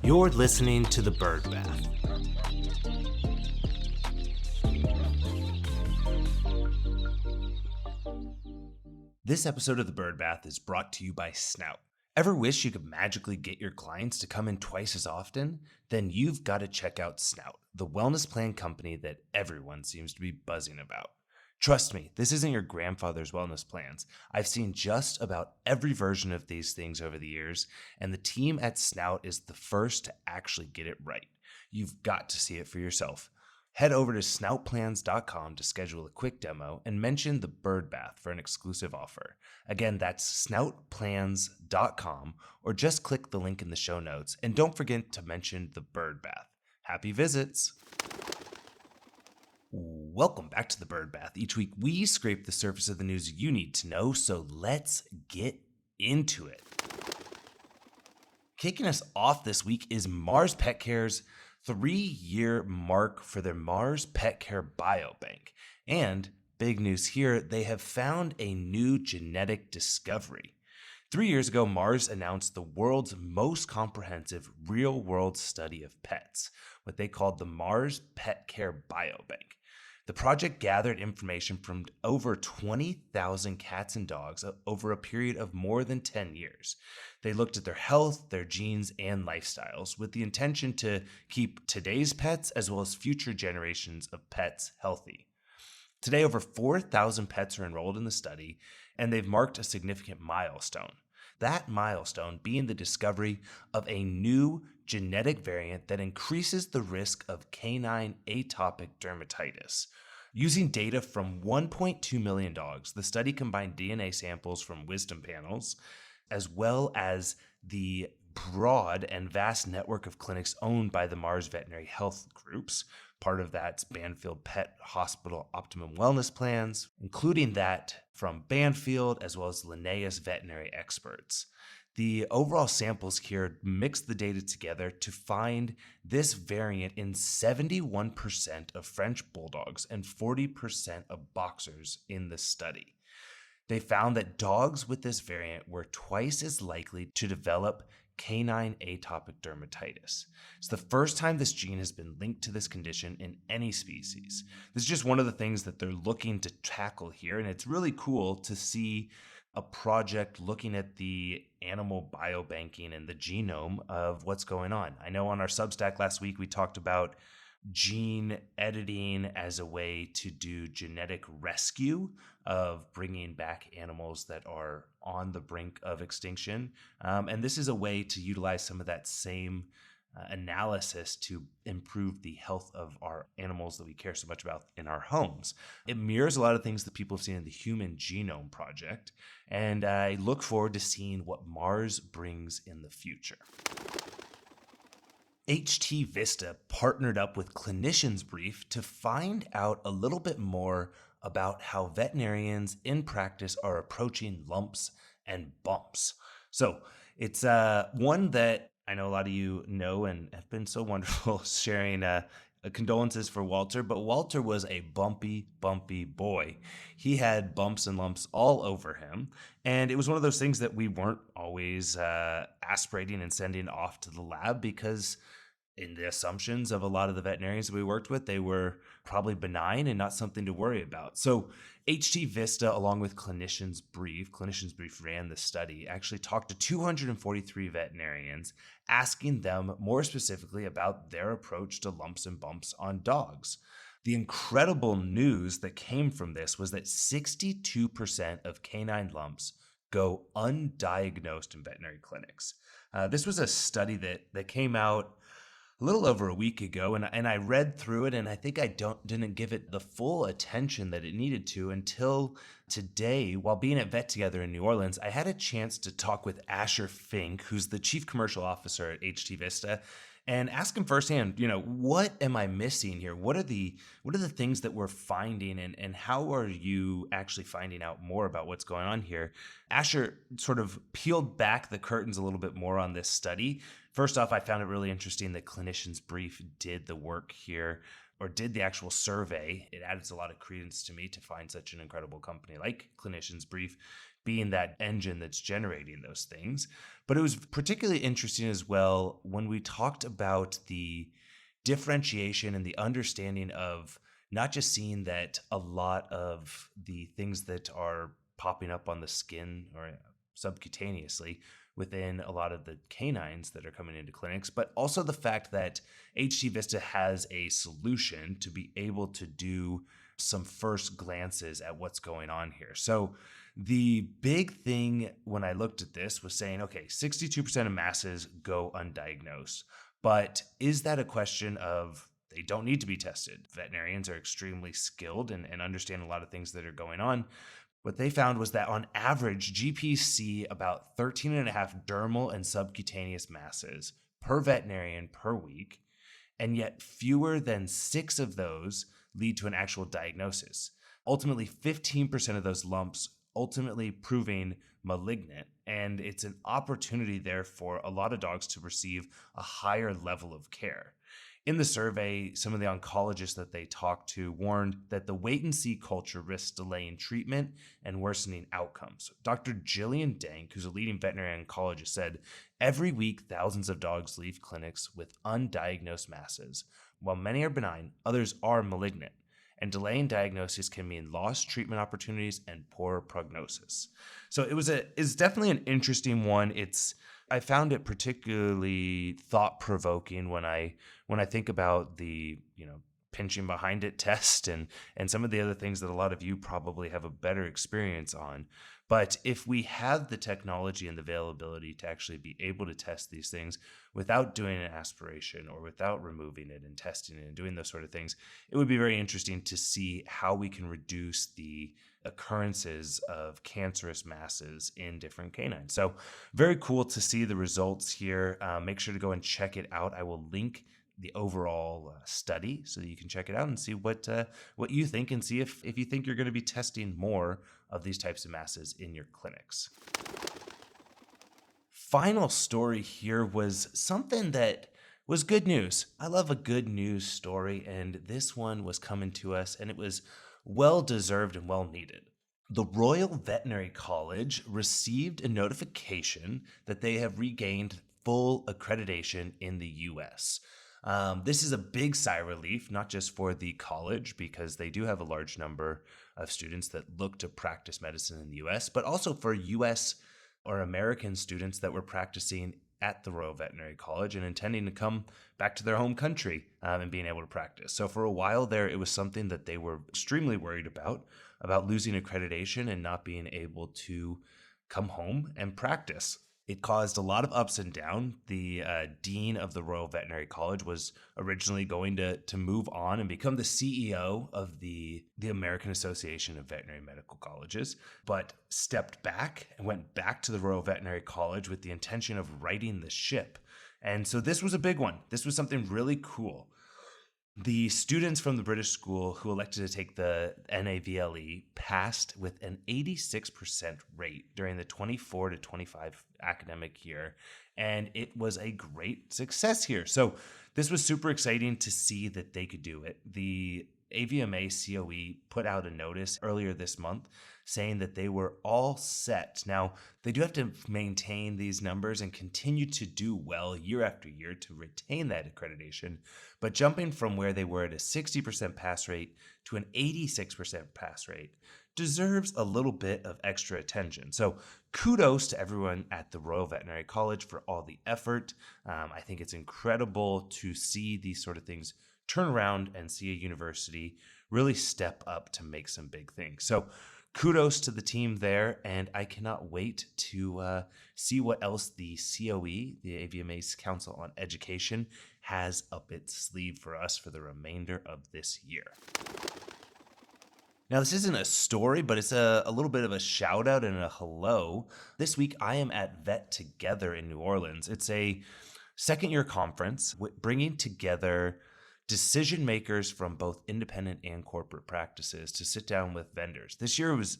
You're listening to The Bird Bath. This episode of The Bird Bath is brought to you by Snout. Ever wish you could magically get your clients to come in twice as often? Then you've got to check out Snout, the wellness plan company that everyone seems to be buzzing about. Trust me, this isn't your grandfather's wellness plans. I've seen just about every version of these things over the years, and the team at Snout is the first to actually get it right. You've got to see it for yourself. Head over to snoutplans.com to schedule a quick demo and mention the Bird Bath for an exclusive offer. Again, that's snoutplans.com, or just click the link in the show notes. And don't forget to mention the Bird Bath. Happy visits! Welcome back to the Bird Bath. Each week we scrape the surface of the news you need to know, so let's get into it. Kicking us off this week is Mars Petcare's 3-year mark for their Mars Petcare Biobank. And big news here, they have found a new genetic discovery. 3 years ago, Mars announced the world's most comprehensive real-world study of pets, what they called the Mars Petcare Biobank. The project gathered information from over 20,000 cats and dogs over a period of more than 10 years. They looked at their health, their genes, and lifestyles with the intention to keep today's pets as well as future generations of pets healthy. Today, over 4,000 pets are enrolled in the study, and they've marked a significant milestone. That milestone being the discovery of a new genetic variant that increases the risk of canine atopic dermatitis. Using data from 1.2 million dogs, the study combined DNA samples from wisdom panels, as well as the broad and vast network of clinics owned by the Mars Veterinary Health Groups. Part of that's Banfield Pet Hospital Optimum Wellness Plans, including that from Banfield as well as Linnaeus veterinary experts. The overall samples here mixed the data together to find this variant in 71% of French bulldogs and 40% of boxers in the study. They found that dogs with this variant were twice as likely to develop canine atopic dermatitis. It's the first time this gene has been linked to this condition in any species. This is just one of the things that they're looking to tackle here, and it's really cool to see a project looking at the animal biobanking and the genome of what's going on. I know on our Substack last week we talked about gene editing as a way to do genetic rescue of bringing back animals that are on the brink of extinction. And this is a way to utilize some of that same analysis to improve the health of our animals that we care so much about in our homes. It mirrors a lot of things that people have seen in the Human Genome Project, and I look forward to seeing what Mars brings in the future. Vista partnered up with Clinician's Brief to find out a little bit more about how veterinarians in practice are approaching lumps and bumps. So it's one that I know a lot of you know and have been so wonderful sharing condolences for Walter, but Walter was a bumpy boy. He had bumps and lumps all over him, and it was one of those things that we weren't always aspirating and sending off to the lab because in the assumptions of a lot of the veterinarians that we worked with, they were probably benign and not something to worry about. So Vista, along with Clinician's Brief ran the study, actually talked to 243 veterinarians, asking them more specifically about their approach to lumps and bumps on dogs. The incredible news that came from this was that 62% of canine lumps go undiagnosed in veterinary clinics. This was a study that came out a little over a week ago, and I read through it, and I think I didn't give it the full attention that it needed to until today. While being at VetTogether in New Orleans, I had a chance to talk with Asher Fink, who's the Chief Commercial Officer at Vista, and ask him firsthand, what am I missing here? What are the things that we're finding, and how are you actually finding out more about what's going on here? Asher sort of peeled back the curtains a little bit more on this study. First off, I found it really interesting that Clinician's Brief did the work here, or did the actual survey. It adds a lot of credence to me to find such an incredible company like Clinician's Brief being that engine that's generating those things. But it was particularly interesting as well when we talked about the differentiation and the understanding of not just seeing that a lot of the things that are popping up on the skin or subcutaneously within a lot of the canines that are coming into clinics, but also the fact that HT Vista has a solution to be able to do some first glances at what's going on here. So the big thing when I looked at this was saying, okay, 62% of masses go undiagnosed. But is that a question of they don't need to be tested? Veterinarians are extremely skilled and understand a lot of things that are going on. What they found was that on average, GPs see about 13 and a half dermal and subcutaneous masses per veterinarian per week, and yet fewer than 6 of those lead to an actual diagnosis. Ultimately, 15% of those lumps ultimately proving malignant, and it's an opportunity there for a lot of dogs to receive a higher level of care. In the survey, some of the oncologists that they talked to warned that the wait-and-see culture risks delaying treatment and worsening outcomes. Dr. Jillian Dank, who's a leading veterinary oncologist, said, every week thousands of dogs leave clinics with undiagnosed masses. While many are benign, others are malignant, and delaying diagnosis can mean lost treatment opportunities and poor prognosis. So it's definitely an interesting one. I found it particularly thought-provoking when I think about the, pinching behind it test and some of the other things that a lot of you probably have a better experience on. But if we have the technology and the availability to actually be able to test these things without doing an aspiration or without removing it and testing it and doing those sort of things, it would be very interesting to see how we can reduce the occurrences of cancerous masses in different canines. So very cool to see the results here. Make sure to go and check it out. I will link the overall study so that you can check it out and see what you think, and see if you think you're going to be testing more of these types of masses in your clinics. Final story here was something that was good news. I love a good news story, and this one was coming to us, and it was well deserved and well needed. The Royal Veterinary College received a notification that they have regained full accreditation in the US. This is a big sigh of relief, not just for the college, because they do have a large number of students that look to practice medicine in the US, but also for US or American students that were practicing at the Royal Veterinary College and intending to come back to their home country and being able to practice. So for a while there, it was something that they were extremely worried about losing accreditation and not being able to come home and practice. It caused a lot of ups and downs. The dean of the Royal Veterinary College was originally going to move on and become the CEO of the American Association of Veterinary Medical Colleges, but stepped back and went back to the Royal Veterinary College with the intention of righting the ship. And so this was a big one. This was something really cool. The students from the British school who elected to take the NAVLE passed with an 86% rate during the 24 to 25 academic year, and it was a great success here. So this was super exciting to see that they could do it. The AVMA COE put out a notice earlier this month saying that they were all set. Now, they do have to maintain these numbers and continue to do well year after year to retain that accreditation, but jumping from where they were at a 60% pass rate to an 86% pass rate deserves a little bit of extra attention. So kudos to everyone at the Royal Veterinary College for all the effort. I think it's incredible to see these sort of things turn around and see a university really step up to make some big things. So kudos to the team there, and I cannot wait to see what else the COE, the AVMA's Council on Education, has up its sleeve for us for the remainder of this year. Now, this isn't a story, but it's a little bit of a shout out and a hello. This week, I am at VetTogether in New Orleans. It's a second-year conference bringing together decision makers from both independent and corporate practices to sit down with vendors. This year was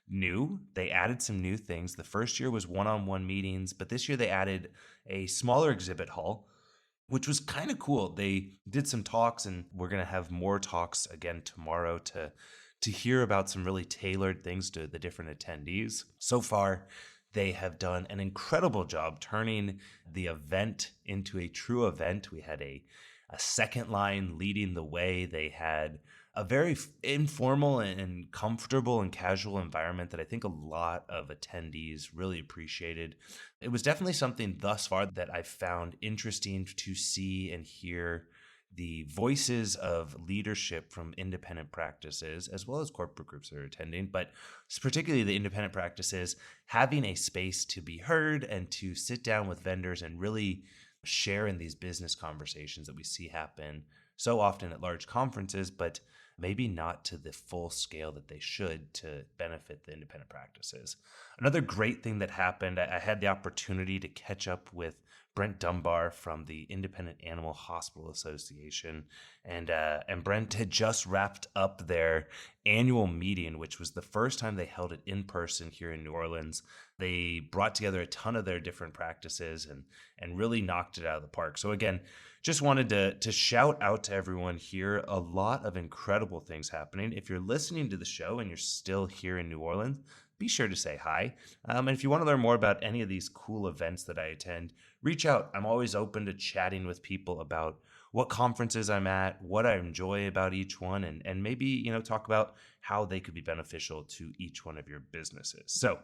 new. They added some new things. The first year was one-on-one meetings, but this year they added a smaller exhibit hall, which was kind of cool. They did some talks, and we're going to have more talks again tomorrow to to hear about some really tailored things to the different attendees. So far, they have done an incredible job turning the event into a true event. We had a second line leading the way. They had a very informal and comfortable and casual environment that I think a lot of attendees really appreciated. It was definitely something thus far that I found interesting to see and hear the voices of leadership from independent practices, as well as corporate groups that are attending, but particularly the independent practices, having a space to be heard and to sit down with vendors and really share in these business conversations that we see happen so often at large conferences, but maybe not to the full scale that they should to benefit the independent practices. Another great thing that happened, I had the opportunity to catch up with Brent Dunbar from the Independent Animal Hospital Association. And Brent had just wrapped up their annual meeting, which was the first time they held it in person here in New Orleans. They brought together a ton of their different practices and really knocked it out of the park. So again, just wanted to shout out to everyone here. A lot of incredible things happening. If you're listening to the show and you're still here in New Orleans, be sure to say hi. And if you want to learn more about any of these cool events that I attend, reach out. I'm always open to chatting with people about what conferences I'm at, what I enjoy about each one, and maybe, talk about how they could be beneficial to each one of your businesses. So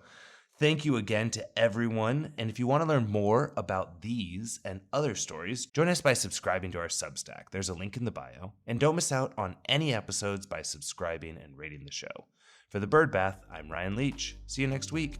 thank you again to everyone. And if you want to learn more about these and other stories, join us by subscribing to our Substack. There's a link in the bio. And don't miss out on any episodes by subscribing and rating the show. For the Bird Bath, I'm Ryan Leach. See you next week.